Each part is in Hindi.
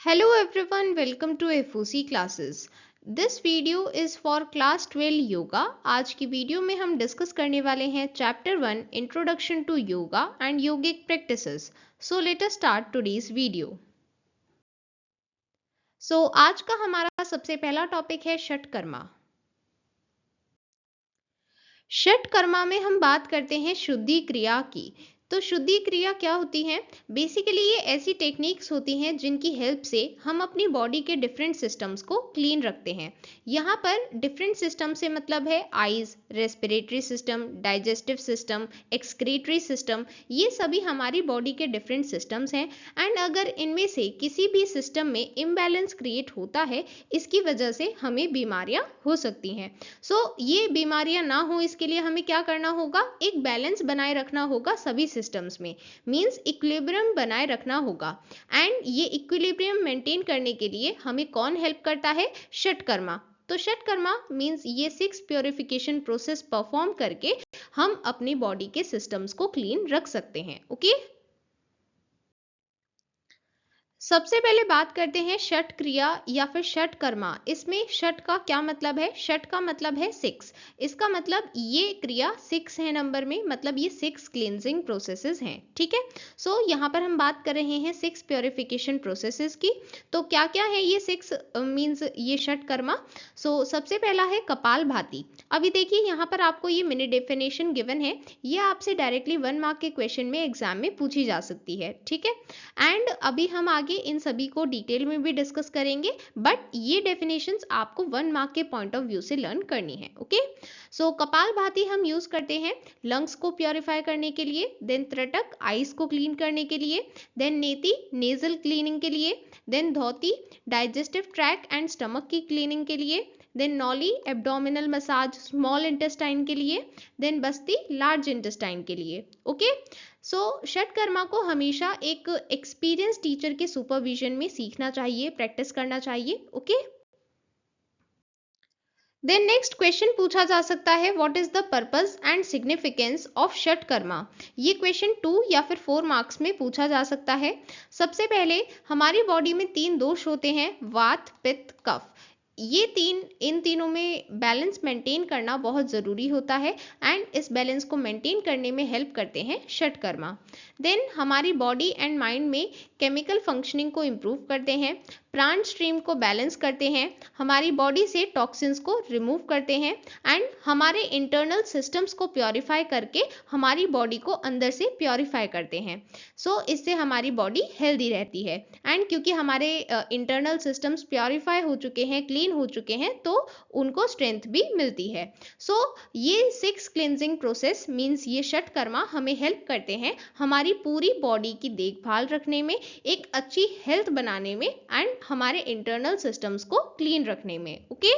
Hello everyone, welcome to FOC classes. This video is for class 12 yoga. आज की वीडियो में हम डिस्कस करने वाले हैं chapter 1 introduction to yoga and yogic practices. So let us start today's video. आज का हमारा सबसे पहला टॉपिक है षटकर्मा. षटकर्मा में हम बात करते हैं शुद्धि क्रिया की. तो शुद्धि क्रिया क्या होती है? बेसिकली ये ऐसी टेक्निक्स होती हैं जिनकी हेल्प से हम अपनी बॉडी के डिफरेंट सिस्टम्स को क्लीन रखते हैं. यहाँ पर डिफरेंट सिस्टम से मतलब है eyes, respiratory system, digestive system, excretory system. ये सभी हमारी बॉडी के डिफरेंट सिस्टम्स हैं एंड अगर इनमें से किसी भी सिस्टम में इम्बैलेंस क्रिएट होता है, इसकी वजह से हमें बीमारियां हो सकती हैं. ये बीमारियां ना हो इसके लिए हमें क्या करना होगा? एक बैलेंस बनाए रखना होगा सभी सिस्टम्स में. मींस इक्विलिब्रियम बनाए रखना होगा. एंड ये इक्विलिब्रियम मेंटेन करने के लिए हमें कौन हेल्प करता है? षटकर्मा. तो षटकर्मा मींस ये 6 प्योरिफिकेशन प्रोसेस परफॉर्म करके हम अपनी बॉडी के सिस्टम्स को क्लीन रख सकते हैं. ओके. सबसे पहले बात करते हैं षट क्रिया या फिर षटकर्मा. इसमें षट का क्या मतलब है? षट का मतलब है 6. इसका मतलब ये क्रिया 6 है नंबर में, मतलब ये 6 क्लींजिंग प्रोसेसेस हैं. ठीक है. यहाँ पर हम बात कर रहे हैं 6 प्योरिफिकेशन प्रोसेसेस की. तो क्या क्या है ये 6 मीन्स ये षटकर्मा? सबसे पहला है कपाल भाती. अभी देखिए यहाँ पर आपको ये मिनी डेफिनेशन गिवन है. ये आपसे डायरेक्टली 1 मार्क के क्वेश्चन में एग्जाम में पूछी जा सकती है. ठीक है. एंड अभी हम आगे इन सभी को डिटेल में भी डिस्कस करेंगे, बट ये डेफिनेशंस आपको 1 मार्क के पॉइंट ऑफ व्यू से लर्न करनी है. ओके. कपाल भाती हम यूज करते हैं लंग्स को प्योरीफाई करने के लिए, देन त्रटक आईज को क्लीन करने के लिए, देन नेति नेजल क्लीनिंग के लिए, then dhauti digestive tract and stomach की क्लीनिंग के लिए, then nauli abdominal massage small intestine के लिए, देन बस्ती लार्ज इंटेस्टाइन के लिए. ओके. षटकर्मा को हमेशा एक एक्सपीरियंस टीचर के सुपरविजन में सीखना चाहिए, प्रैक्टिस करना चाहिए. ओके. देन नेक्स्ट क्वेश्चन पूछा जा सकता है, what is the purpose and significance of shatkarma. ये क्वेश्चन 2 या फिर 4 मार्क्स में पूछा जा सकता है. सबसे पहले हमारी बॉडी में 3 दोष होते हैं, वात, पित्त, कफ. इन तीनों में बैलेंस मेंटेन करना बहुत ज़रूरी होता है एंड इस बैलेंस को मेंटेन करने में हेल्प करते हैं षटकर्मा. देन हमारी बॉडी एंड माइंड में केमिकल फंक्शनिंग को इम्प्रूव करते हैं, प्राण स्ट्रीम को बैलेंस करते हैं, हमारी बॉडी से टॉक्सिन्स को रिमूव करते हैं एंड हमारे इंटरनल सिस्टम्स को प्योरीफाई करके हमारी बॉडी को अंदर से प्योरीफाई करते हैं. इससे हमारी बॉडी हेल्दी रहती है एंड क्योंकि हमारे इंटरनल सिस्टम्स प्योरीफाई हो चुके हैं, क्लीन हो चुके हैं, तो उनको स्ट्रेंथ भी मिलती है. ये 6 क्लींजिंग प्रोसेस मीन्स ये षटकर्मा हमें हेल्प करते हैं हमारी पूरी बॉडी की देखभाल रखने में, एक अच्छी हेल्थ बनाने में एंड हमारे इंटरनल सिस्टम्स को क्लीन रखने में. ओके.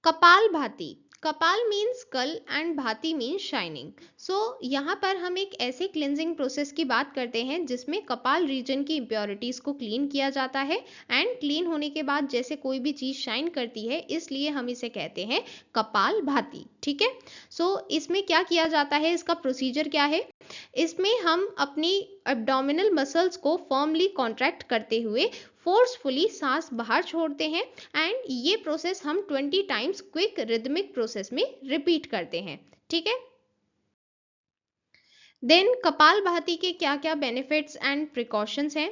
कपाल भाती. कपाल मीन्स कल एंड भाती मीन्स शाइनिंग. यहाँ पर हम एक ऐसे क्लिनजिंग प्रोसेस की बात करते हैं जिसमें कपाल रीजन की इम्प्योरिटीज को क्लीन किया जाता है एंड क्लीन होने के बाद जैसे कोई भी चीज शाइन करती है, इसलिए हम इसे कहते हैं कपाल भाती. ठीक है. इसमें क्या किया जाता है, इसका प्रोसीजर क्या है? इसमें हम अपनी एब्डोमिनल मसल्स को फर्मली कॉन्ट्रैक्ट करते हुए फोर्सफुली सांस बाहर छोड़ते हैं एंड ये प्रोसेस हम 20 टाइम्स क्विक रिदमिक प्रोसेस में रिपीट करते हैं. ठीक है. देन कपाल भाती के क्या क्या बेनिफिट्स एंड प्रिकॉशंस हैं.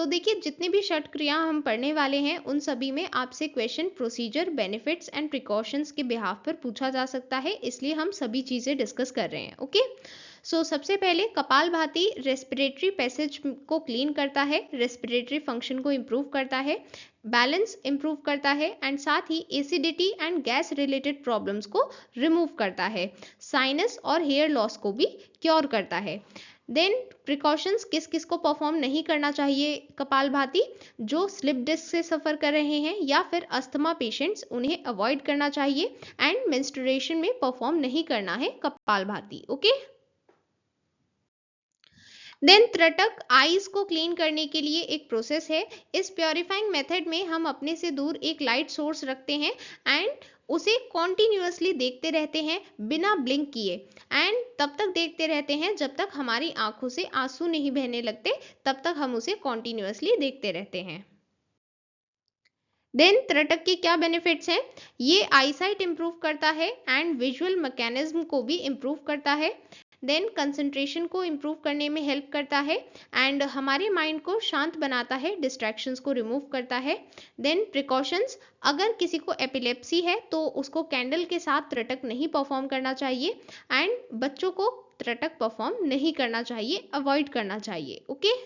देखिए जितने भी षट क्रिया हम पढ़ने वाले हैं उन सभी में आपसे question procedure, benefits and precautions के बिहाफ पर पूछा जा सकता है, इसलिए हम सभी चीजें डिस्कस कर रहे हैं. ओके. सबसे पहले कपाल भाती रेस्पिरेटरी पैसेज को क्लीन करता है, रेस्पिरेटरी फंक्शन को इम्प्रूव करता है, बैलेंस इम्प्रूव करता है एंड साथ ही acidity and gas related problems को रिमूव करता है, साइनस और हेयर लॉस को भी क्योर करता है. देन प्रिकॉशंस किस किस को परफॉर्म नहीं करना चाहिए कपाल भाती? जो स्लिप डिस्क से सफर कर रहे हैं या फिर अस्थमा पेशेंट्स, उन्हें अवॉइड करना चाहिए एंड मेंस्ट्रुएशन में परफॉर्म नहीं करना है कपाल भाती. ओके. देन त्रटक आईज को क्लीन करने के लिए एक प्रोसेस है. इस प्योरीफाइंग मेथड में हम अपने से दूर एक लाइट सोर्स रखते हैं एंड उसे कॉन्टिन्यूअसली देखते रहते हैं बिना ब्लिंक किए, एंड तब तक देखते रहते हैं जब तक हमारी आंखों से आंसू नहीं बहने लगते, तब तक हम उसे कॉन्टिन्यूअसली देखते रहते हैं। देन त्रटक के क्या बेनिफिट्स हैं? ये आईसाइट इंप्रूव करता है एंड विजुअल मैकेनिज्म को भी इंप्रूव करता है। देन कंसंट्रेशन को इंप्रूव करने में हेल्प करता है एंड हमारे माइंड को शांत बनाता है, डिस्ट्रैक्शंस को रिमूव करता है। देन प्रिकॉशंस, अगर किसी को एपिलेप्सी है तो उसको कैंडल के साथ त्रटक नहीं परफॉर्म करना चाहिए, एंड बच्चों को त्रटक परफॉर्म नहीं करना चाहिए, अवॉइड करना चाहिए। ओके।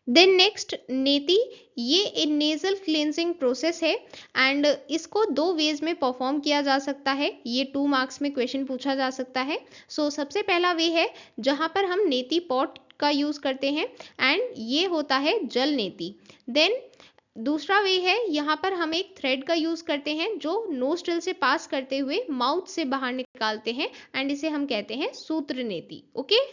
देन नेक्स्ट नेति, ये नेजल क्लेंजिंग प्रोसेस है एंड इसको दो वेज में परफॉर्म किया जा सकता है। ये 2 मार्क्स में क्वेश्चन पूछा जा सकता है। सबसे पहला वे है जहां पर हम नेति पॉट का यूज करते हैं एंड ये होता है जल नेति। देन दूसरा वे है यहाँ पर हम एक थ्रेड का यूज करते हैं जो नोस्ट्रिल से पास करते हुए माउथ से बाहर निकालते हैं एंड इसे हम कहते हैं सूत्र नेति। ओके।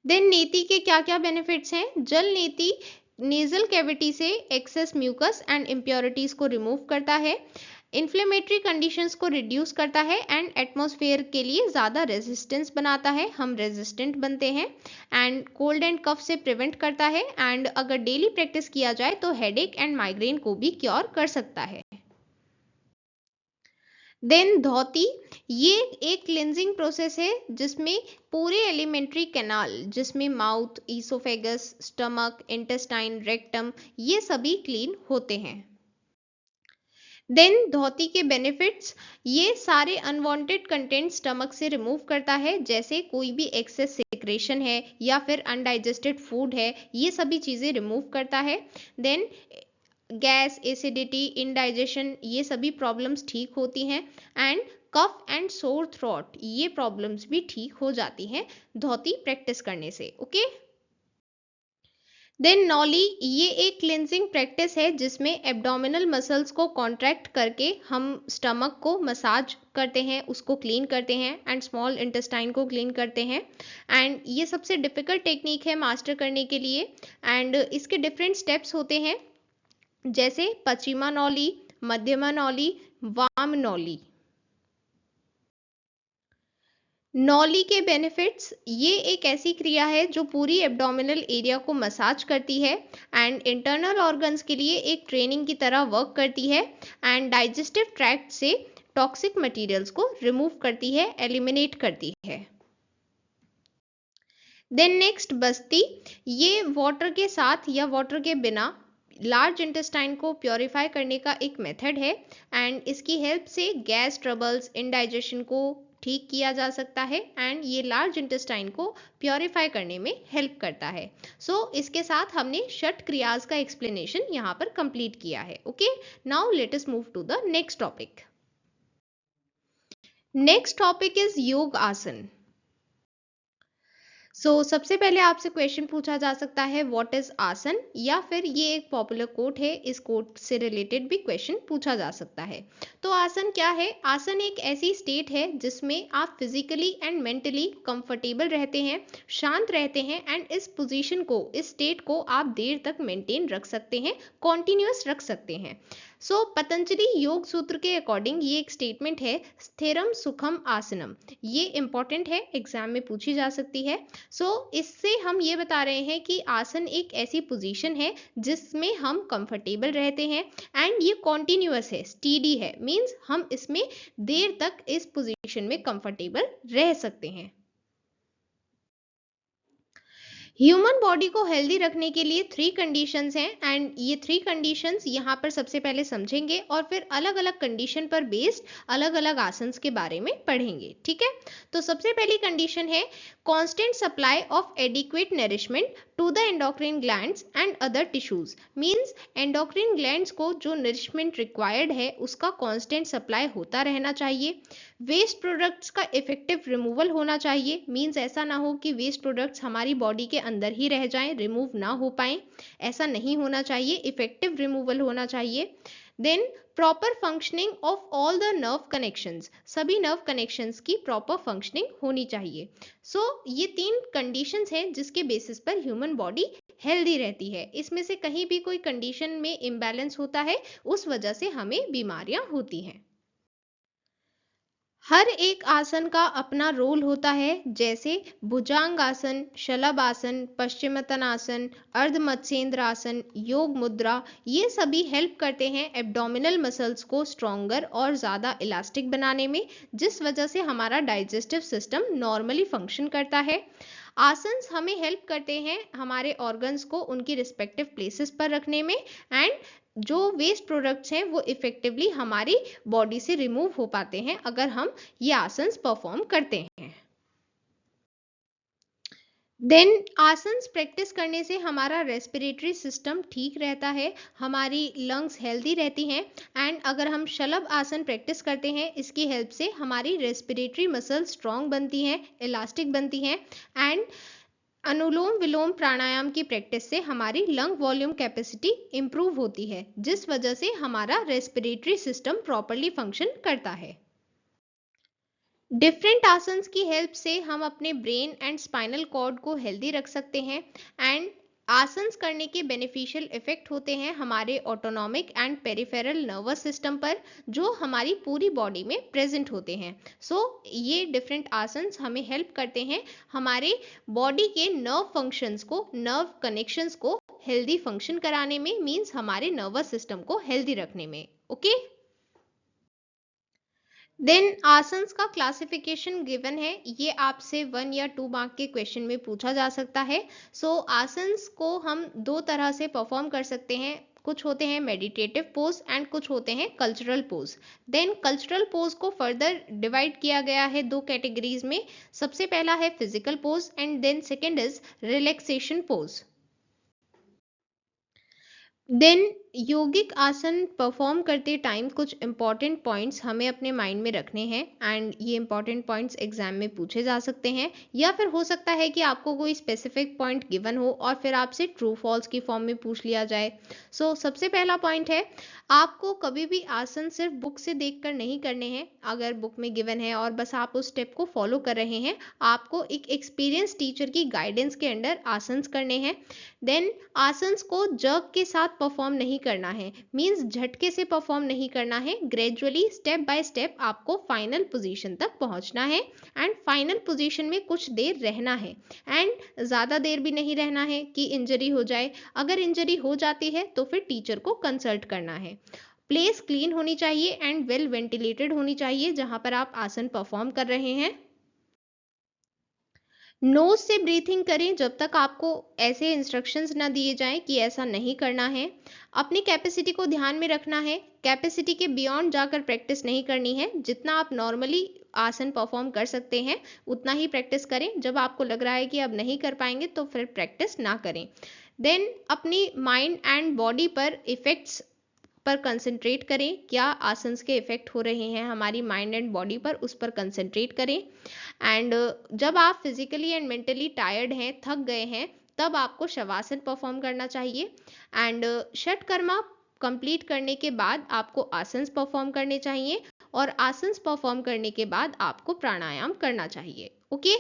देन नेति के क्या क्या बेनिफिट्स हैं? जल नेति नेजल कैविटी से एक्सेस म्यूकस एंड इम्प्योरिटीज को रिमूव करता है, इन्फ्लेमेटरी कंडीशंस को रिड्यूस करता है एंड एटमॉस्फेयर के लिए ज़्यादा रेजिस्टेंस बनाता है, हम रेजिस्टेंट बनते हैं, एंड कोल्ड एंड कफ से प्रिवेंट करता है एंड अगर डेली प्रैक्टिस किया जाए तो हेडेक एंड माइग्रेन को भी क्योर कर सकता है। देन धोती, ये एक क्लिनजिंग प्रोसेस है जिसमें पूरे एलिमेंट्री कैनाल, जिसमें mouth, oesophagus, stomach, intestine, rectum, ये सभी क्लीन होते हैं। देन धोती के बेनिफिट्स, ये सारे अनवांटेड कंटेंट स्टमक से रिमूव करता है, जैसे कोई भी एक्सेस सिक्रेशन है या फिर अनडाइजेस्टेड फूड है, ये सभी चीज़ें रिमूव करता है। देन गैस, एसिडिटी, इंडाइजेशन, ये सभी प्रॉब्लम्स ठीक होती हैं and cough and sore throat, ये प्रॉब्लम्स भी ठीक हो जाती हैं धोती प्रैक्टिस करने से। ओके। देन नॉली, ये एक क्लिनजिंग प्रैक्टिस है जिसमें एब्डोमिनल मसल्स को कॉन्ट्रैक्ट करके हम स्टमक को मसाज करते हैं, उसको क्लीन करते हैं एंड स्मॉल इंटेस्टाइन को क्लीन करते हैं, एंड ये सबसे डिफिकल्ट टेक्निक है मास्टर करने के लिए एंड इसके डिफरेंट स्टेप्स होते हैं जैसे पश्चिमा नौली, मध्यमा नौली, वाम नौली। नौली के बेनिफिट्स, ये एक ऐसी क्रिया है जो पूरी एब्डोमिनल एरिया को मसाज करती है एंड इंटरनल ऑर्गन्स के लिए एक ट्रेनिंग की तरह वर्क करती है एंड डाइजेस्टिव ट्रैक्ट से टॉक्सिक मटेरियल्स को रिमूव करती है, एलिमिनेट करती है। देन नेक्स्ट बस्ती, ये वाटर के साथ या वाटर के बिना लार्ज इंटेस्टाइन को प्योरीफाई करने का एक मेथड है एंड इसकी हेल्प से गैस ट्रबल्स, इंडाइजेशन को ठीक किया जा सकता है एंड ये लार्ज इंटेस्टाइन को प्योरीफाई करने में हेल्प करता है। इसके साथ हमने षट क्रियाज का एक्सप्लेनेशन यहाँ पर कंप्लीट किया है। Okay, now let us move to the next topic. Next topic is yoga asana. सबसे पहले आपसे क्वेश्चन पूछा जा सकता है व्हाट इज आसन, या फिर ये एक पॉपुलर कोट है, इस कोट से रिलेटेड भी क्वेश्चन पूछा जा सकता है। तो आसन क्या है? आसन एक ऐसी स्टेट है जिसमें आप फिजिकली एंड मेंटली कंफर्टेबल रहते हैं, शांत रहते हैं एंड इस पोजीशन को, इस स्टेट को आप देर तक मेंटेन रख सकते हैं, कॉन्टिन्यूअस रख सकते हैं। पतंजलि योग सूत्र के अकॉर्डिंग ये एक स्टेटमेंट है, स्थिरम सुखम आसनम। ये इंपॉर्टेंट है, एग्जाम में पूछी जा सकती है। इससे हम ये बता रहे हैं कि आसन एक ऐसी पोजीशन है जिसमें हम कंफर्टेबल रहते हैं एंड ये कॉन्टिन्यूअस है, स्टीडी है, मींस हम इसमें देर तक इस पोजीशन में कंफर्टेबल रह सकते हैं। ह्यूमन बॉडी को हेल्दी रखने के लिए 3 कंडीशंस हैं एंड ये 3 कंडीशंस यहाँ पर सबसे पहले समझेंगे और फिर अलग अलग कंडीशन पर बेस्ड अलग अलग आसन्स के बारे में पढ़ेंगे। ठीक है, तो सबसे पहली कंडीशन है constant supply of adequate nourishment to the endocrine glands and other tissues. Means endocrine glands को जो नरिशमेंट रिक्वायर्ड है उसका कांस्टेंट सप्लाई होता रहना चाहिए। वेस्ट प्रोडक्ट्स का इफेक्टिव रिमूवल होना चाहिए, मींस ऐसा ना हो कि वेस्ट प्रोडक्ट्स हमारी बॉडी के अंदर ही रह जाएं, रिमूव ना हो पाए, ऐसा नहीं होना चाहिए, इफेक्टिव रिमूवल होना चाहिए। Then proper functioning of all the nerve connections, सभी नर्व कनेक्शंस की प्रॉपर फंक्शनिंग होनी चाहिए। ये 3 कंडीशंस हैं जिसके बेसिस पर ह्यूमन बॉडी हेल्दी रहती है। इसमें से कहीं भी कोई कंडीशन में इम्बैलेंस होता है, उस वजह से हमें बीमारियां होती हैं। हर एक आसन का अपना रोल होता है, जैसे भुजंग आसन, शलभ आसन, पश्चिमोत्तानासन, अर्ध मत्स्येंद्र आसन, योग मुद्रा। ये सभी हेल्प करते हैं एब्डोमिनल मसल्स को स्ट्रॉन्गर और ज़्यादा इलास्टिक बनाने में, जिस वजह से हमारा डाइजेस्टिव सिस्टम नॉर्मली फंक्शन करता है। आसन्स हमें हेल्प करते हैं हमारे ऑर्गन्स को उनकी रिस्पेक्टिव प्लेसेस पर रखने में, एंड जो वेस्ट प्रोडक्ट्स हैं वो इफेक्टिवली हमारी बॉडी से रिमूव हो पाते हैं अगर हम ये आसन्स परफॉर्म करते हैं। देन आसन्स प्रैक्टिस करने से हमारा रेस्पिरेटरी सिस्टम ठीक रहता है, हमारी लंग्स हेल्दी रहती हैं, एंड अगर हम शलभ आसन प्रैक्टिस करते हैं, इसकी हेल्प से हमारी रेस्पिरेटरी मसल स्ट्रॉन्ग बनती हैं, इलास्टिक बनती हैं, एंड अनुलोम विलोम प्राणायाम की प्रैक्टिस से हमारी लंग वॉल्यूम कैपेसिटी इंप्रूव होती है, जिस वजह से हमारा रेस्पिरेटरी सिस्टम प्रॉपरली फंक्शन करता है। डिफरेंट आसन्स की हेल्प से हम अपने ब्रेन एंड स्पाइनल कॉर्ड को हेल्दी रख सकते हैं, एंड आसन्स करने के बेनिफिशियल इफेक्ट होते हैं हमारे autonomic and peripheral nervous system पर, जो हमारी पूरी बॉडी में प्रेजेंट होते हैं। ये डिफरेंट आसन्स हमें हेल्प करते हैं हमारे बॉडी के नर्व फंक्शंस को, नर्व कनेक्शंस को हेल्दी फंक्शन कराने में, मीन्स हमारे नर्वस सिस्टम को हेल्दी रखने में। ओके, देन आसन्स का क्लासिफिकेशन गिवन है, ये आपसे 1 या 2 मार्क के क्वेश्चन में पूछा जा सकता है। आसन्स को हम 2 तरह से परफॉर्म कर सकते हैं, कुछ होते हैं मेडिटेटिव पोज एंड कुछ होते हैं cultural pose. Then cultural pose को फर्दर डिवाइड किया गया है 2 कैटेगरीज में। सबसे पहला है physical pose and then second is relaxation pose. Then yogic asana perform करते टाइम कुछ इंपॉर्टेंट पॉइंट्स हमें अपने माइंड में रखने हैं, एंड ये इंपॉर्टेंट पॉइंट्स एग्जाम में पूछे जा सकते हैं, या फिर हो सकता है कि आपको कोई स्पेसिफिक पॉइंट गिवन हो और फिर आपसे ट्रू फॉल्स की फॉर्म में पूछ लिया जाए। सबसे पहला पॉइंट है, आपको कभी भी आसन सिर्फ बुक से देखकर नहीं करने हैं। अगर बुक में गिवन है और बस आप उस स्टेप को फॉलो कर रहे हैं, आपको एक एक्सपीरियंस टीचर की गाइडेंस के अंडर आसन्स करने हैं। देन आसन्स को जर्क के साथ परफॉर्म नहीं करना है, मींस झटके से परफॉर्म नहीं करना है। ग्रेजुअली स्टेप बाय स्टेप आपको फाइनल पोजीशन तक पहुंचना है, एंड फाइनल पोजीशन में कुछ देर रहना है, एंड ज़्यादा देर भी नहीं रहना है कि इंजरी हो जाए। अगर इंजरी हो जाती है तो फिर टीचर को कंसल्ट करना है। प्लेस क्लीन होनी चाहिए एंड वेल वेंटिलेटेड होनी चाहिए जहां पर आप आसन परफॉर्म कर रहे हैं। नोज से ब्रीथिंग करें जब तक आपको ऐसे इंस्ट्रक्शंस ना दिए जाएं कि ऐसा नहीं करना है। अपनी कैपेसिटी को ध्यान में रखना है, कैपेसिटी के बियॉन्ड जाकर प्रैक्टिस नहीं करनी है। जितना आप नॉर्मली आसन परफॉर्म कर सकते हैं उतना ही प्रैक्टिस करें। जब आपको लग रहा है कि अब नहीं कर पाएंगे तो फिर प्रैक्टिस ना करें। देन अपनी माइंड एंड बॉडी पर इफेक्ट्स पर कंसंट्रेट करें, क्या आसन्स के इफेक्ट हो रहे हैं हमारी माइंड एंड बॉडी पर, उस पर कंसंट्रेट करें। एंड जब आप फिजिकली एंड मेंटली टायर्ड हैं, थक गए हैं, तब आपको शवासन परफॉर्म करना चाहिए। एंड षटकर्मा कंप्लीट करने के बाद आपको आसन्स परफॉर्म करने चाहिए, और आसन्स परफॉर्म करने के बाद आपको प्राणायाम करना चाहिए। ओके,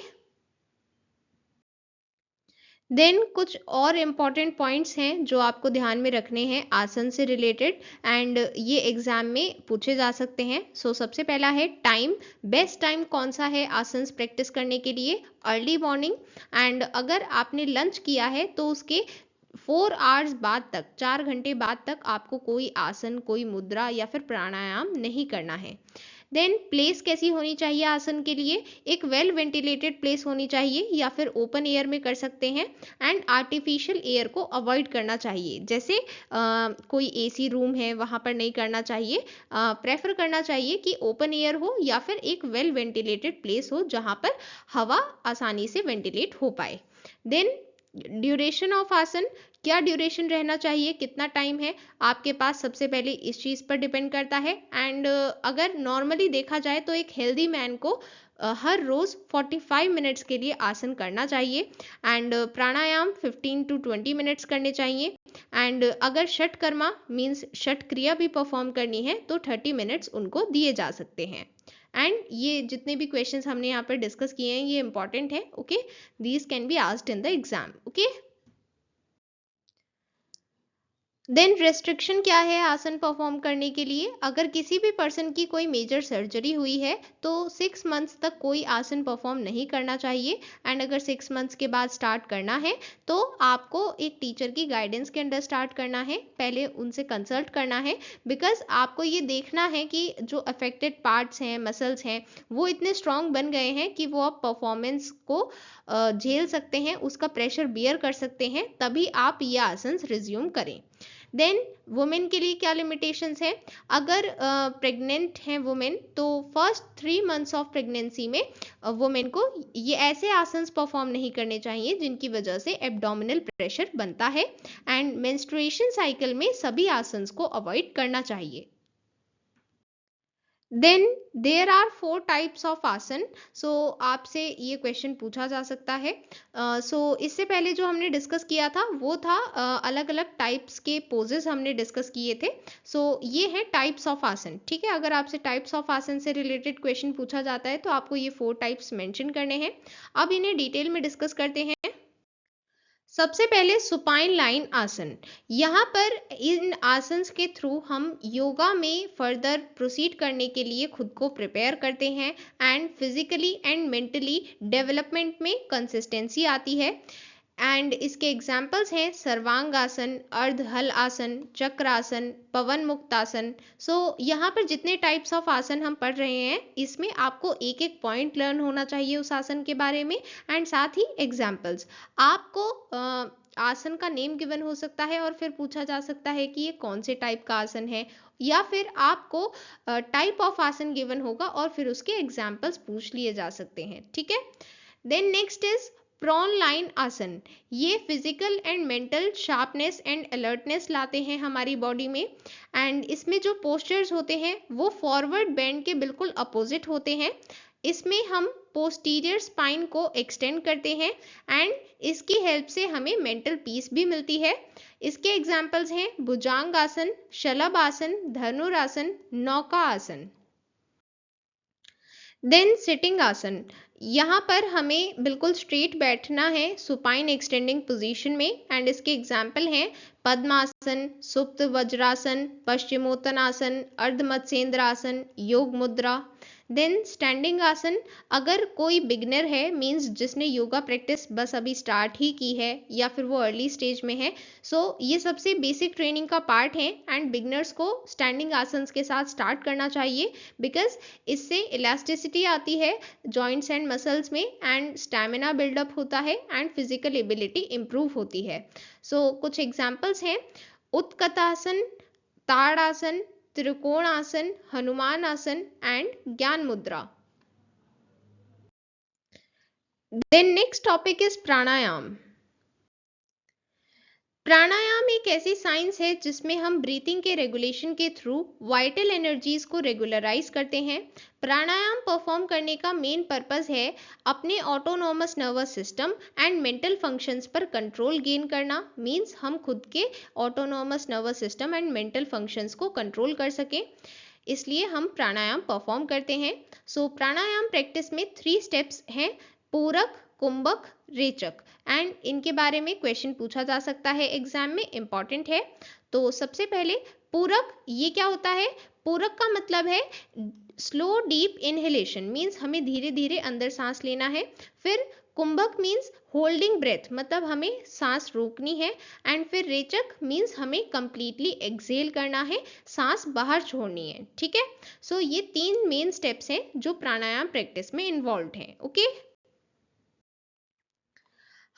देन कुछ और इम्पॉर्टेंट पॉइंट्स हैं जो आपको ध्यान में रखने हैं आसन से रिलेटेड, एंड ये एग्जाम में पूछे जा सकते हैं। सबसे पहला है टाइम। बेस्ट टाइम कौन सा है आसन प्रैक्टिस करने के लिए? Early morning. एंड अगर आपने लंच किया है तो उसके 4 आवर्स बाद तक, 4 घंटे बाद तक आपको कोई आसन, कोई मुद्रा या फिर प्राणायाम नहीं करना है। देन प्लेस कैसी होनी चाहिए आसन के लिए? एक वेल वेंटिलेटेड प्लेस होनी चाहिए, या फिर ओपन एयर में कर सकते हैं, एंड आर्टिफिशियल एयर को अवॉइड करना चाहिए। जैसे कोई एसी रूम है वहाँ पर नहीं करना चाहिए। प्रेफर करना चाहिए कि ओपन एयर हो या फिर एक वेल वेंटिलेटेड प्लेस हो जहाँ पर हवा आसानी से वेंटिलेट हो पाए। देन ड्यूरेशन ऑफ आसन, क्या ड्यूरेशन रहना चाहिए, कितना टाइम है आपके पास, सबसे पहले इस चीज़ पर डिपेंड करता है। एंड अगर नॉर्मली देखा जाए तो एक हेल्दी मैन को हर रोज 45 मिनट्स के लिए आसन करना चाहिए एंड प्राणायाम 15 to 20 मिनट्स करने चाहिए एंड अगर षट कर्मा मीन्स षट क्रिया भी परफॉर्म करनी है तो 30 मिनट्स उनको दिए जा सकते हैं। एंड ये जितने भी क्वेश्चंस हमने यहाँ पर डिस्कस किए हैं ये इंपॉर्टेंट है, okay, these can be asked in the exam, okay. Then restriction क्या है आसन परफॉर्म करने के लिए? अगर किसी भी पर्सन की कोई मेजर सर्जरी हुई है तो 6 मंथ्स तक कोई आसन परफॉर्म नहीं करना चाहिए एंड अगर 6 मंथ्स के बाद स्टार्ट करना है तो आपको एक टीचर की गाइडेंस के अंडर स्टार्ट करना है, पहले उनसे कंसल्ट करना है बिकॉज आपको ये देखना है कि जो अफेक्टेड पार्ट्स हैं, मसल्स हैं, वो इतने स्ट्रांग बन गए हैं कि वो अब परफॉर्मेंस को झेल सकते हैं, उसका प्रेशर बियर कर सकते हैं, तभी आप ये आसन रिज्यूम करें। देन वुमेन के लिए क्या लिमिटेशंस है? अगर प्रेग्नेंट हैं वुमेन तो फर्स्ट 3 मंथ्स ऑफ प्रेगनेंसी में वुमेन को ये ऐसे आसन्स परफॉर्म नहीं करने चाहिए जिनकी वजह से एब्डोमिनल प्रेशर बनता है एंड मेंस्ट्रुएशन साइकिल में सभी आसन्स को अवॉइड करना चाहिए। Then there are 4 types of asana. So आपसे ये क्वेश्चन पूछा जा सकता है। इससे पहले जो हमने डिस्कस किया था वो था अलग अलग टाइप्स के पोजेस हमने डिस्कस किए थे। ये है टाइप्स ऑफ आसन, ठीक है। अगर आपसे टाइप्स ऑफ आसन से रिलेटेड क्वेश्चन पूछा जाता है तो आपको ये 4 टाइप्स मेंशन करने हैं। अब इन्हें डिटेल में डिस्कस करते हैं। सबसे पहले सुपाइन लाइन आसन। यहाँ पर इन आसन्स के थ्रू हम योगा में फर्दर प्रोसीड करने के लिए खुद को प्रिपेयर करते हैं and physically and mentally development में कंसिस्टेंसी आती है। एंड इसके एग्जाम्पल्स हैं सर्वांग आसन, अर्ध हल आसन, चक्र आसन, पवन मुक्त आसन। यहाँ पर जितने टाइप्स ऑफ आसन हम पढ़ रहे हैं इसमें आपको एक एक पॉइंट लर्न होना चाहिए उस आसन के बारे में एंड साथ ही एग्जाम्पल्स। आपको आसन का नेम गिवन हो सकता है और फिर पूछा जा सकता है कि ये कौन से टाइप का आसन है, या फिर आपको टाइप ऑफ आसन गिवन होगा और फिर उसके एग्जाम्पल्स पूछ लिए जा सकते हैं, ठीक है। Then next is prone lying asana. ये physical and mental sharpness and alertness लाते हैं हमारी बॉडी में एंड इसमें जो पोस्चर्स होते हैं वो फॉरवर्ड बेंड के बिल्कुल अपोजिट होते हैं। इसमें हम पोस्टीरियर स्पाइन को एक्सटेंड करते हैं एंड इसकी हेल्प से हमें मेंटल पीस भी मिलती है। इसके एग्जाम्पल्स हैं भुजांग आसन, शलभ आसन, धनुरासन, नौका आसन। देन सिटिंग आसन। यहाँ पर हमें बिल्कुल स्ट्रेट बैठना है सुपाइन एक्सटेंडिंग पोजीशन में एंड इसके एग्जाम्पल हैं पद्मासन, सुप्त वज्रासन, पश्चिमोत्तानासन, अर्ध मत्स्येंद्र आसन, योग मुद्रा। देन स्टैंडिंग आसन। अगर कोई बिगनर है मींस जिसने योगा प्रैक्टिस बस अभी स्टार्ट ही की है या फिर वो अर्ली स्टेज में है, ये सबसे बेसिक ट्रेनिंग का पार्ट है एंड बिगनर्स को स्टैंडिंग आसन्स के साथ स्टार्ट करना चाहिए बिकॉज इससे इलास्टिसिटी आती है जॉइंट्स एंड मसल्स में एंड स्टैमिना बिल्डअप होता है एंड फिजिकल एबिलिटी इंप्रूव होती है। कुछ एग्जाम्पल्स हैं उत्कटासन, ताड़ासन, त्रिकोण आसन, हनुमान आसन एंड ज्ञान मुद्रा। देन नेक्स्ट टॉपिक इज प्राणायाम। प्राणायाम एक ऐसी साइंस है जिसमें हम ब्रीथिंग के रेगुलेशन के थ्रू वाइटल एनर्जीज को रेगुलराइज करते हैं। प्राणायाम परफॉर्म करने का मेन पर्पस है अपने autonomous nervous system and mental functions पर कंट्रोल गेन करना। मींस हम खुद के autonomous nervous system and mental functions को कंट्रोल कर सकें, इसलिए हम प्राणायाम परफॉर्म करते हैं। प्राणायाम प्रैक्टिस में 3 स्टेप्स हैं, पूरक, कुंभक, रेचक एंड इनके बारे में क्वेश्चन पूछा जा सकता है एग्जाम में, इंपॉर्टेंट है। तो सबसे पहले पूरक, ये क्या होता है? पूरक का मतलब है स्लो डीप इनहेलेशन, मींस हमें धीरे धीरे अंदर सांस लेना है। फिर कुंभक मींस होल्डिंग ब्रेथ, मतलब हमें सांस रोकनी है एंड फिर रेचक मींस हमें कंप्लीटली एक्सेल करना है, सांस बाहर छोड़नी है, ठीक है। ये 3 मेन स्टेप्स हैं जो प्राणायाम प्रैक्टिस में इन्वॉल्व हैं, ओके।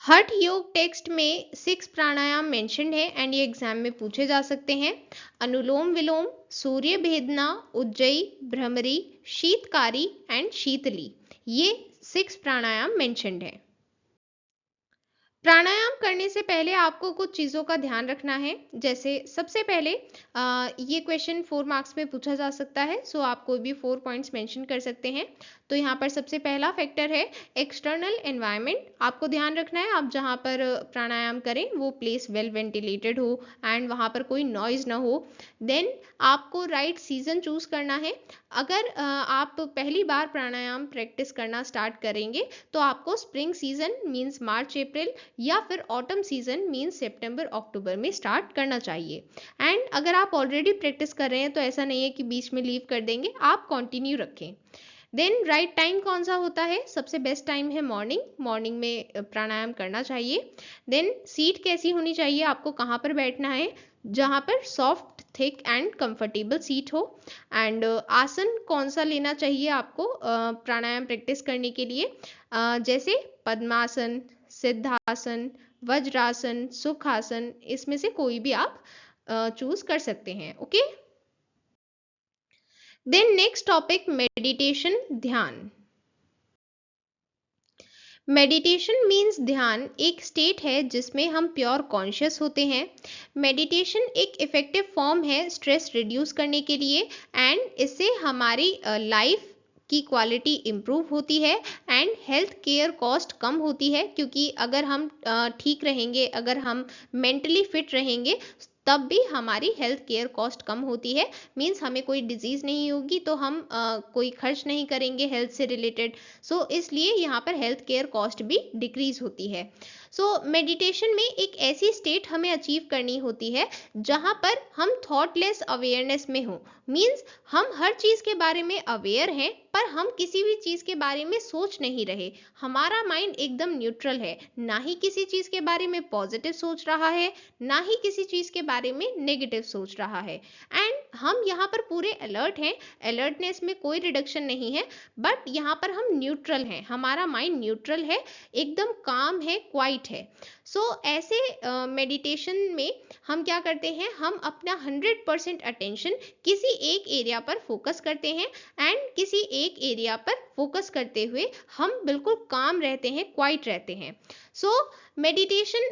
हठ योग टेक्स्ट में 6 प्राणायाम मेंशन्ड है एंड ये एग्जाम में पूछे जा सकते हैं। अनुलोम विलोम, सूर्य भेदना, उज्जयी, भ्रमरी, शीतकारी एंड शीतली, ये 6 प्राणायाम मेंशन्ड है। प्राणायाम करने से पहले आपको कुछ चीज़ों का ध्यान रखना है, जैसे सबसे पहले ये क्वेश्चन 4 मार्क्स में पूछा जा सकता है, आप कोई भी 4 पॉइंट्स मेंशन कर सकते हैं। तो यहाँ पर सबसे पहला फैक्टर है एक्सटर्नल एनवायरनमेंट। आपको ध्यान रखना है आप जहाँ पर प्राणायाम करें वो प्लेस वेल वेंटिलेटेड हो एंड वहाँ पर कोई नॉइज ना हो। देन आपको राइट सीजन चूज करना है। अगर आप पहली बार प्राणायाम प्रैक्टिस करना स्टार्ट करेंगे तो आपको स्प्रिंग सीजन मींस मार्च अप्रैल या फिर ऑटम सीजन मींस सितंबर अक्टूबर में स्टार्ट करना चाहिए। एंड अगर आप ऑलरेडी प्रैक्टिस कर रहे हैं तो ऐसा नहीं है कि बीच में लीव कर देंगे, आप कंटिन्यू रखें। देन राइट टाइम कौन सा होता है? सबसे बेस्ट टाइम है मॉर्निंग में प्राणायाम करना चाहिए। देन सीट कैसी होनी चाहिए, आपको कहाँ पर बैठना है? जहाँ पर soft thick and comfortable seat हो। एंड आसन कौन सा लेना चाहिए आपको प्राणायाम प्रैक्टिस करने के लिए? जैसे पद्मासन, सिद्धासन, वज्रासन, सुखासन, इसमें से कोई भी आप चूज कर सकते हैं। Okay. Then next topic meditation, ध्यान। मेडिटेशन मीन्स ध्यान एक स्टेट है जिसमें हम प्योर कॉन्शियस होते हैं। मेडिटेशन एक इफेक्टिव फॉर्म है स्ट्रेस रिड्यूस करने के लिए एंड इससे हमारी लाइफ की क्वालिटी इम्प्रूव होती है एंड हेल्थ केयर कॉस्ट कम होती है, क्योंकि अगर हम ठीक रहेंगे, अगर हम मेंटली फिट रहेंगे तब भी हमारी हेल्थ केयर कॉस्ट कम होती है। मीन्स हमें कोई डिजीज नहीं होगी तो हम कोई खर्च नहीं करेंगे हेल्थ से रिलेटेड। सो इसलिए यहाँ पर हेल्थ केयर कॉस्ट भी डिक्रीज होती है। सो मेडिटेशन में एक ऐसी स्टेट हमें अचीव करनी होती है जहाँ पर हम थॉटलेस अवेयरनेस में हो। मीन्स हम हर चीज के बारे में अवेयर हैं पर हम किसी भी चीज के बारे में सोच नहीं रहे। हमारा माइंड एकदम न्यूट्रल है, ना ही किसी चीज के बारे में पॉजिटिव सोच रहा है ना ही किसी चीज के बारे में नेगेटिव सोच रहा है। एंड हम यहाँ पर पूरे अलर्ट हैं, अलर्टनेस में कोई रिडक्शन नहीं है, बट यहाँ पर हम न्यूट्रल हैं, हमारा माइंड न्यूट्रल है, एकदम काम है, क्वाइट है। सो ऐसे मेडिटेशन में हम क्या करते हैं, हम अपना 100% अटेंशन किसी एक एरिया पर फोकस करते हैं एंड किसी एक एरिया पर फोकस करते हुए हम बिल्कुल काम रहते हैं, क्वाइट रहते हैं। सो मेडिटेशन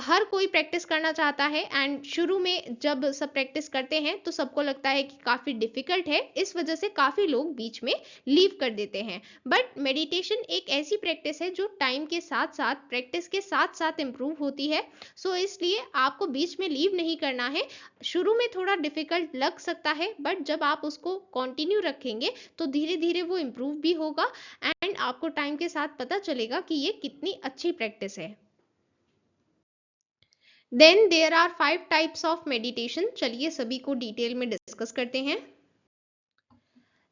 हर कोई प्रैक्टिस करना चाहता है एंड शुरू में जब सब प्रैक्टिस करते हैं तो सबको लगता है कि काफ़ी डिफिकल्ट है, इस वजह से काफ़ी लोग बीच में लीव कर देते हैं। बट मेडिटेशन एक ऐसी प्रैक्टिस है जो टाइम के साथ साथ, प्रैक्टिस के साथ साथ इम्प्रूव होती है। सो इसलिए आपको बीच में लीव नहीं करना है। शुरू में थोड़ा डिफिकल्ट लग सकता है बट जब आप उसको कंटिन्यू रखेंगे तो धीरे धीरे वो इम्प्रूव भी होगा एंड आपको टाइम के साथ पता चलेगा कि ये कितनी अच्छी प्रैक्टिस है। Then there are 5 types of meditation. चलिए सभी को डिटेल में डिस्कस करते हैं।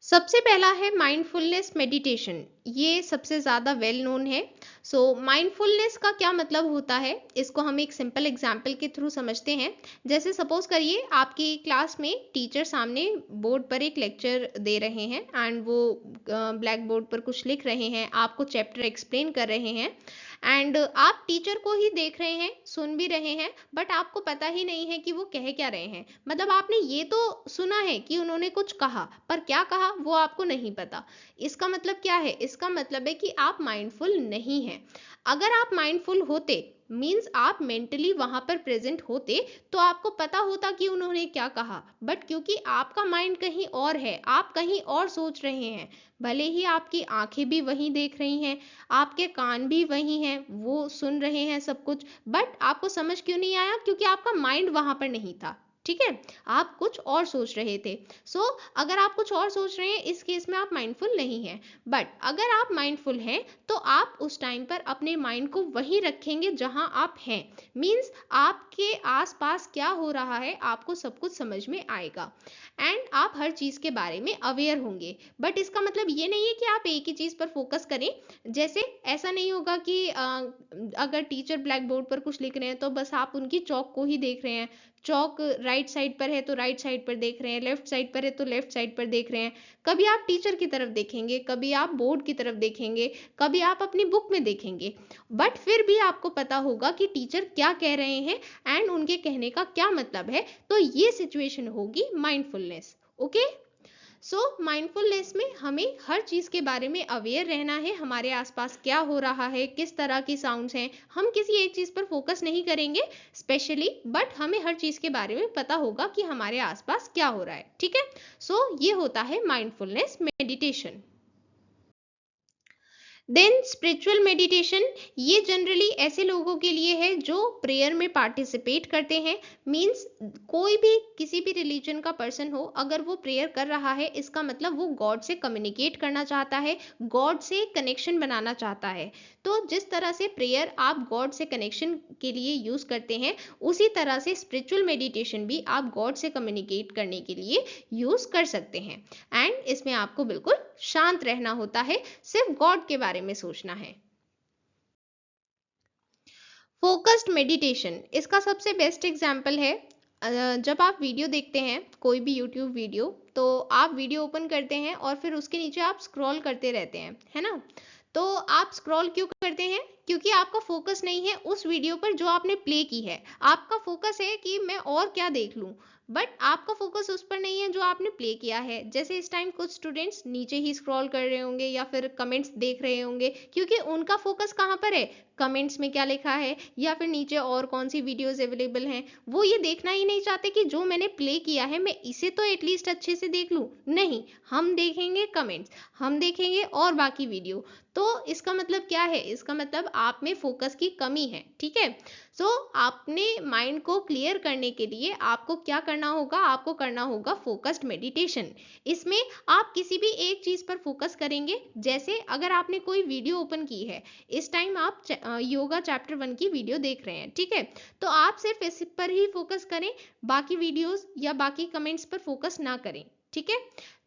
सबसे पहला है माइंडफुलनेस मेडिटेशन, ये सबसे ज़्यादा वेल नोन है। सो माइंडफुलनेस का क्या मतलब होता है, इसको हम एक सिंपल एग्जांपल के थ्रू समझते हैं। जैसे सपोज करिए आपकी क्लास में टीचर सामने बोर्ड पर एक लेक्चर दे रहे हैं एंड वो ब्लैक बोर्ड पर कुछ लिख रहे हैं, आपको चैप्टर एक्सप्लेन कर रहे हैं एंड आप टीचर को ही देख रहे हैं, सुन भी रहे हैं, बट आपको पता ही नहीं है कि वो कह क्या रहे हैं। मतलब आपने ये तो सुना है कि उन्होंने कुछ कहा, पर क्या कहा वो आपको नहीं पता। इसका मतलब क्या है? इसका मतलब है कि आप माइंडफुल नहीं हैं। अगर आप माइंडफुल होते मीन्स आप मेंटली वहां पर प्रेजेंट होते तो आपको पता होता कि उन्होंने क्या कहा, बट क्योंकि आपका माइंड कहीं और है, आप कहीं और सोच रहे हैं, भले ही आपकी आंखें भी वहीं देख रही हैं, आपके कान भी वहीं हैं, वो सुन रहे हैं सब कुछ, बट आपको समझ क्यों नहीं आया? क्योंकि आपका माइंड वहां पर नहीं था। ठीक है, आप कुछ और सोच रहे थे। सो अगर आप कुछ और सोच रहे हैं इस केस में आप माइंडफुल नहीं हैं। बट अगर आप माइंडफुल हैं तो आप उस टाइम पर अपने माइंड को वहीं रखेंगे जहां आप हैं। मीन्स आपके आसपास क्या हो रहा है आपको सब कुछ समझ में आएगा एंड आप हर चीज के बारे में अवेयर होंगे। बट इसका मतलब ये नहीं है कि आप एक ही चीज पर फोकस करें। जैसे ऐसा नहीं होगा कि अगर टीचर ब्लैक बोर्ड पर कुछ लिख रहे हैं तो बस आप उनकी चौक को ही देख रहे हैं। चौक राइट साइड पर है तो राइट साइड पर देख रहे हैं, लेफ्ट साइड पर है तो लेफ्ट साइड पर देख रहे हैं। कभी आप टीचर की तरफ देखेंगे, कभी आप बोर्ड की तरफ देखेंगे, कभी आप अपनी बुक में देखेंगे, बट फिर भी आपको पता होगा कि टीचर क्या कह रहे हैं एंड उनके कहने का क्या मतलब है। तो ये सिचुएशन होगी माइंडफुलनेस। ओके। सो माइंडफुलनेस में हमें हर चीज के बारे में अवेयर रहना है, हमारे आसपास क्या हो रहा है, किस तरह की साउंड्स हैं। हम किसी एक चीज पर फोकस नहीं करेंगे स्पेशली, बट हमें हर चीज के बारे में पता होगा कि हमारे आसपास क्या हो रहा है। ठीक है। सो ये होता है mindfulness meditation. Then spiritual meditation, ये जनरली ऐसे लोगों के लिए है जो प्रेयर में पार्टिसिपेट करते हैं। मीन्स कोई भी किसी भी रिलीजन का पर्सन हो, अगर वो प्रेयर कर रहा है इसका मतलब वो गॉड से कम्युनिकेट करना चाहता है, गॉड से कनेक्शन बनाना चाहता है। तो जिस तरह से प्रेयर आप गॉड से कनेक्शन के लिए यूज करते हैं, उसी तरह से स्पिरिचुअल मेडिटेशन भी आप गॉड से कम्युनिकेट करने के लिए यूज कर सकते हैं। एंड इसमें आपको बिल्कुल शांत रहना होता है, सिर्फ गॉड के बारे में सोचना है। फोकस्ड मेडिटेशन इसका सबसे बेस्ट एग्जाम्पल है, जब आप वीडियो देखते हैं कोई भी यूट्यूब वीडियो, तो आप वीडियो ओपन करते हैं और फिर उसके नीचे आप स्क्रॉल करते रहते हैं, है ना। तो आप स्क्रॉल क्यों करते हैं? क्योंकि आपका फोकस नहीं है उस वीडियो पर जो आपने प्ले की है, आपका फोकस है कि मैं और क्या देख लूं, बट आपका फोकस उस पर नहीं है जो आपने प्ले किया है। जैसे इस टाइम कुछ स्टूडेंट्स नीचे ही स्क्रॉल कर रहे होंगे या फिर कमेंट्स देख रहे होंगे, क्योंकि उनका फोकस कहाँ पर है, कमेंट्स में क्या लिखा है या फिर नीचे और कौन सी वीडियोस अवेलेबल हैं। वो ये देखना ही नहीं चाहते कि जो मैंने प्ले किया है मैं इसे तो एटलीस्ट अच्छे से देख लूं, नहीं, हम देखेंगे कमेंट्स, हम देखेंगे और बाकी वीडियो। तो इसका मतलब क्या है, इसका मतलब आप में फोकस की कमी है, ठीक है। सो आपने माइंड को क्लियर करने के लिए आपको क्या करना होगा, आपको करना होगा फोकस्ड मेडिटेशन। इसमें आप किसी भी एक चीज पर फोकस करेंगे। जैसे अगर आपने कोई वीडियो ओपन की है, इस टाइम आप योगा चैप्टर 1 की वीडियो देख रहे हैं, ठीक है, तो आप सिर्फ इस पर ही फोकस करें, बाकी वीडियोस या बाकी कमेंट्स पर फोकस ना करें, ठीक है।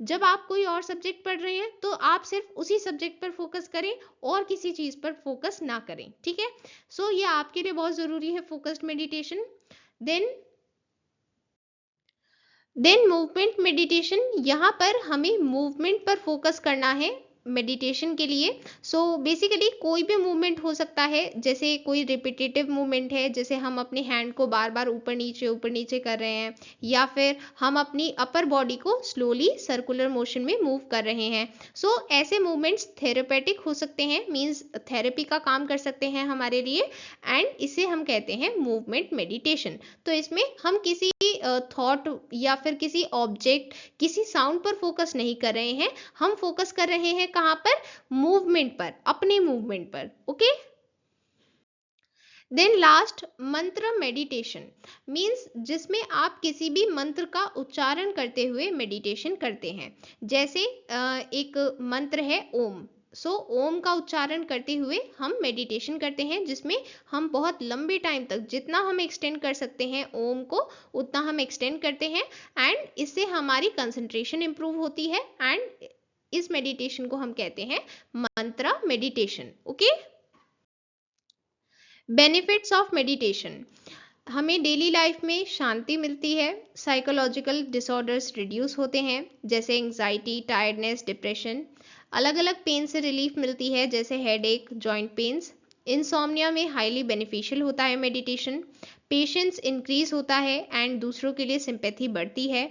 जब आप कोई और सब्जेक्ट पढ़ रहे हैं तो आप सिर्फ उसी सब्जेक्ट पर फोकस करें और किसी चीज पर फोकस ना करें, ठीक है। सो ये आपके लिए बहुत जरूरी है focused meditation. Then movement meditation, यहाँ पर हमें मूवमेंट पर फोकस करना है मेडिटेशन के लिए। सो बेसिकली कोई भी मूवमेंट हो सकता है, जैसे कोई रिपीटेटिव मूवमेंट है, जैसे हम अपने हैंड को बार बार ऊपर नीचे कर रहे हैं, या फिर हम अपनी अपर बॉडी को स्लोली सर्कुलर मोशन में मूव कर रहे हैं। सो ऐसे मूवमेंट्स थेरेपेटिक हो सकते हैं, मीन्स थेरेपी का काम कर सकते हैं हमारे लिए, एंड इसे हम कहते हैं मूवमेंट मेडिटेशन। तो इसमें हम किसी थॉट या फिर किसी ऑब्जेक्ट, किसी साउंड पर फोकस नहीं कर रहे हैं, हम फोकस कर रहे हैं कहाँ पर, मूवमेंट पर, अपने मूवमेंट पर, ओके। देन लास्ट, मंत्र मेडिटेशन मीन्स जिसमें आप किसी भी मंत्र का उच्चारण करते हुए मेडिटेशन करते हैं। जैसे एक मंत्र है ओम। सो ओम का उच्चारण करते हुए हम मेडिटेशन करते हैं, जिसमें हम बहुत लंबे टाइम तक, जितना हम एक्सटेंड कर सकते हैं ओम को, उतना हम एक्सटेंड करते हैं, एंड इससे हमारी कंसंट्रेशन इंप्रूव होती है, एंड इस मेडिटेशन को हम कहते हैं मंत्र meditation, okay. Benefits of meditation, हमें डेली लाइफ में शांति मिलती है, साइकोलॉजिकल डिसऑर्डर्स रिड्यूस होते हैं, जैसे एंजाइटी, टायर्डनेस, डिप्रेशन। अलग अलग पेन से रिलीफ मिलती है, जैसे हेडेक, जॉइंट पेन्स। इंसोम्निया में हाईली बेनिफिशियल होता है मेडिटेशन। पेशेंस इंक्रीज होता है एंड दूसरों के लिए सिंपैथी बढ़ती है।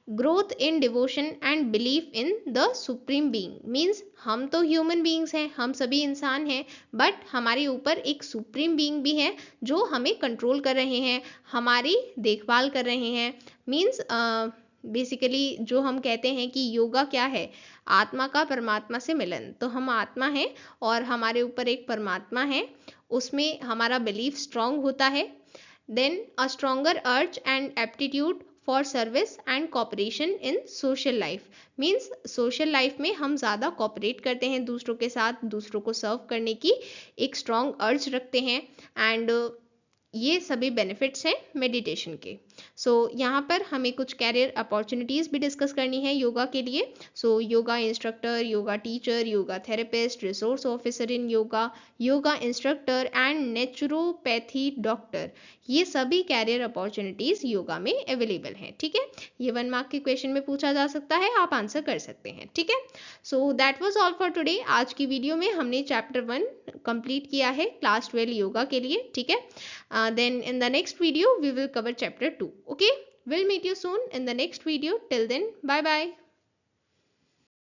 Growth in devotion and belief in the supreme being, means हम तो ह्यूमन बीइंग्स हैं, हम सभी इंसान हैं, बट हमारे ऊपर एक सुप्रीम बीइंग भी है जो हमें कंट्रोल कर रहे हैं, हमारी देखभाल कर रहे हैं। मीन्स बेसिकली जो हम कहते हैं कि योगा क्या है, आत्मा का परमात्मा से मिलन। तो हम आत्मा हैं और हमारे ऊपर एक परमात्मा है, उसमें हमारा बिलीफ स्ट्रांग होता है। Then a stronger urge and aptitude for service and cooperation in social life, means social life में हम ज़्यादा कॉपरेट करते हैं दूसरों के साथ, दूसरों को सर्व करने की एक स्ट्रॉन्ग अर्ज रखते हैं, एंड ये सभी बेनिफिट्स हैं मेडिटेशन के। सो यहाँ पर हमें कुछ कैरियर अपॉर्चुनिटीज़ भी डिस्कस करनी है योगा के लिए। So yoga instructor, yoga teacher, yoga therapist, resource officer in yoga, yoga instructor and naturopathy doctor, ये सभी कैरियर अपॉर्चुनिटीज़ योगा में अवेलेबल हैं, ठीक है। ये 1 मार्क के क्वेश्चन में पूछा जा सकता है, आप आंसर कर सकते हैं, ठीक है। So that was all for today. आज की वीडियो में हमने चैप्टर 1 कंप्लीट किया है क्लास 12 योगा के लिए, ठीक है। Then in the next video we will cover chapter 2, okay. We'll meet you soon in the next video. Till then, bye bye.